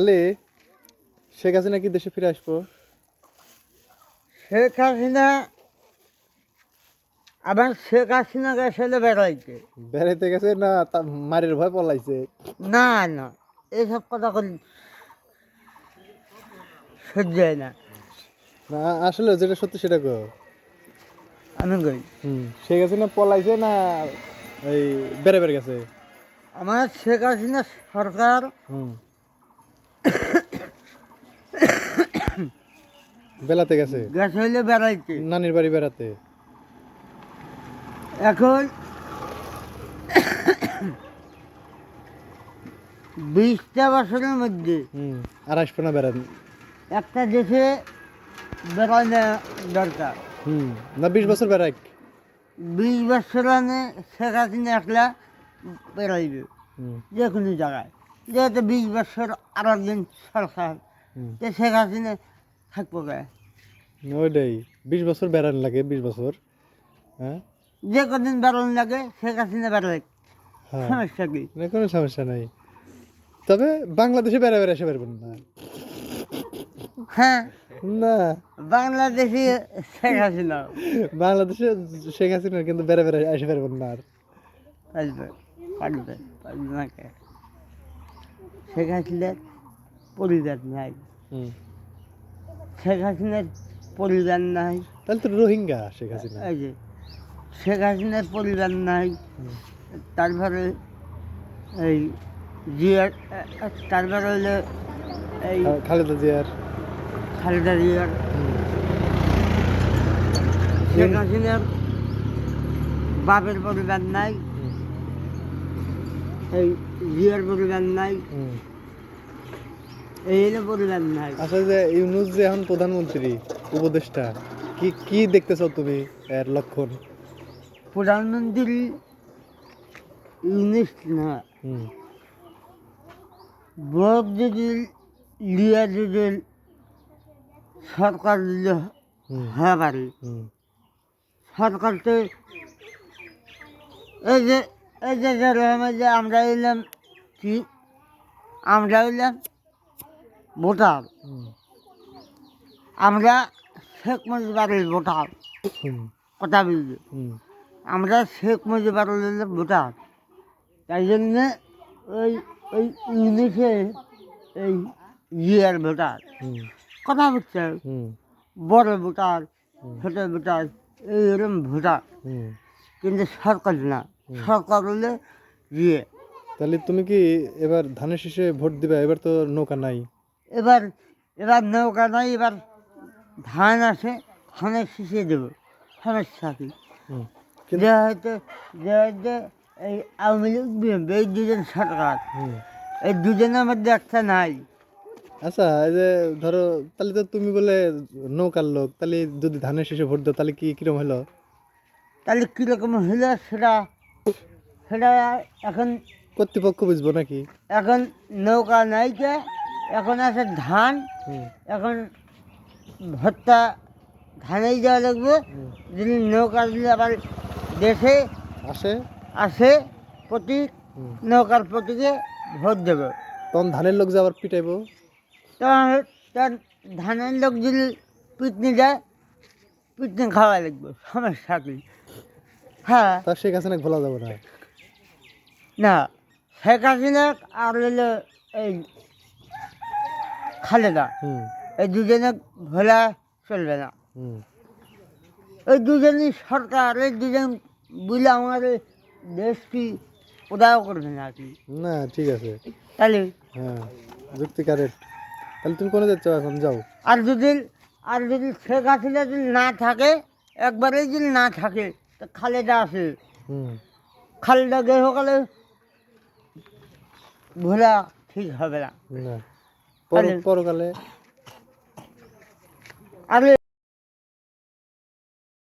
তাহলে শেখ হাসিনা কি দেশে ফিরে আসবো? শেখ হাসিনা আবার শেখ হাসিনা গেছিল বেড়াইতে। বেড়াইতে গেছে না মারের ভয় পলাইছে? না না, এইসব কথা সহ্য হয় না। না আসলে যেটা সত্যি সেটা কো। আমি কই শেখ হাসিনা পলাইছে না এই বেড়ে বেড়ে গেছে? আমার শেখ হাসিনা সরকার বেলাতে গেছে, গেছে হইলে বেড়াইতে। নানির বাড়ি বেড়াতে। এখন 20টা বছরের মধ্যে আর আসবো না বেড়ান। একটা দেশে বেড়ানো দরকার। না 20 বছর বেড়াই। 20 বছর আনে শেখ হাসিনা একলা বেড়াইবে যে কোনো জায়গায়। যেহেতু 20 বছর আর একদিন সরকার, যে শেখ হাসিনা থাকবো গায়ে। ওইটাই 20 বছর বেড়ান লাগে, 20 বছর। হ্যাঁ, যে কদিন বেড়ানো লাগে শেখ হাসিনা বেড়াই, হ্যাঁ, সমস্যা কি? না কোনো সমস্যা নাই। তবে বাংলাদেশে বেড়া বেড়া এসে পারবেন না। হ্যাঁ, না বাংলাদেশি শেখ হাসিনা বাংলাদেশে শেখ হাসিনা কিন্তু বেড়া বেড়া এসে পারবেন না আর। পারবে পারবে পারবে না কে? শেখ হাসিনার পরিবার নাই, শেখ হাসিনার পরিবার নাই। তাহলে তো রোহিঙ্গা শেখ হাসিনা। এই যে শেখ হাসিনার পরিবার নাই, তারপরে এই জিয়ার, তারপরে হইলে এই খালেদা জিয়ার। খালেদা জিয়ার, শেখ হাসিনার বাপের পরিবার নাই, এই জিয়ার পরিবার নাই, এই হলো পরিবার নাই। আচ্ছা, যে ইউনূস যে এখন প্রধানমন্ত্রী উপদেষ্টা, কি কি দেখতেছ তুমি এর লক্ষণ? প্রধানমন্ত্রী ইউনিস না, ভোট যদি লিয়া যদি সরকার দিলে হ্যাঁ পারে। সরকার তো এই যে যে আমরা এলাম কি, আমরা এলাম ভোটার, আমরা শেখ মুজিবের ভোটার। কথা বলছি, আমরা শেখ মুজিবের ভোটার। তাই জন্যে ওই ওই ইউনিসে এই ইয়ের ভোটার। কথা বুঝছে, বড় ভোটার ছোট ভোটার এইরকম ভোটার, কিন্তু সরকার না, সরকার হলে ইয়ে। তাহলে তুমি কি এবার ধানের শীষে ভোট দিবে? এবার তো নৌকা নাই। এবার এবার নৌকা নাই, এবার ধান আছে, ধানের শীষে দেবো। সমস্যা কি? যেহেতু এই আওয়ামী লীগ বিএনপি এই দুজন সরকার, এই দুজনের মধ্যে একটা নাই। আচ্ছা, এই যে ধরো তাহলে তো তুমি বলে নৌকার লোক, তাহলে যদি ধানের শীষে ভোট দাও তাহলে কি কিরম হলো? তাহলে কীরকম হলো সেটা সেটা এখন কর্তৃপক্ষ বুঝবো নাকি? এখন নৌকা নাই কে, এখন আছে ধান। এখন ভর্তা ধানেই দেওয়া লাগবে। যদি নৌকা দিলে আবার দেশে আসে আসে প্রতীক, নৌকার প্রতীকে ভোট দেবে। তখন ধানের লোক যে আবার পিটাইবো। তার ধানের লোক যদি পিটনি যায়, পিটনি খাওয়া লাগবে। সমস্যা কি? হ্যাঁ, তার শেখ হাসিনা ভোলা যাবে না। না, শেখ হাসিনা আর হলো এই খালেদা, এই দুজনে ভোলা চলবে না। এই দুজনই সরকার, এই দুজন বুঝলে আমার দেশ কি উদয় করবে না কি? না ঠিক আছে, তাহলে হ্যাঁ, যুক্তি কারেক্ট। তাহলে তুমি কোনে যাচ্ছ এখন? যাও। আর যদি শেখ হাসিনা যদি না থাকে, একবারেই যদি না থাকে, তো খালেদা আছে। খালেদা গে সকালে ভোলা ঠিক হবে না। না, পরকালে আরে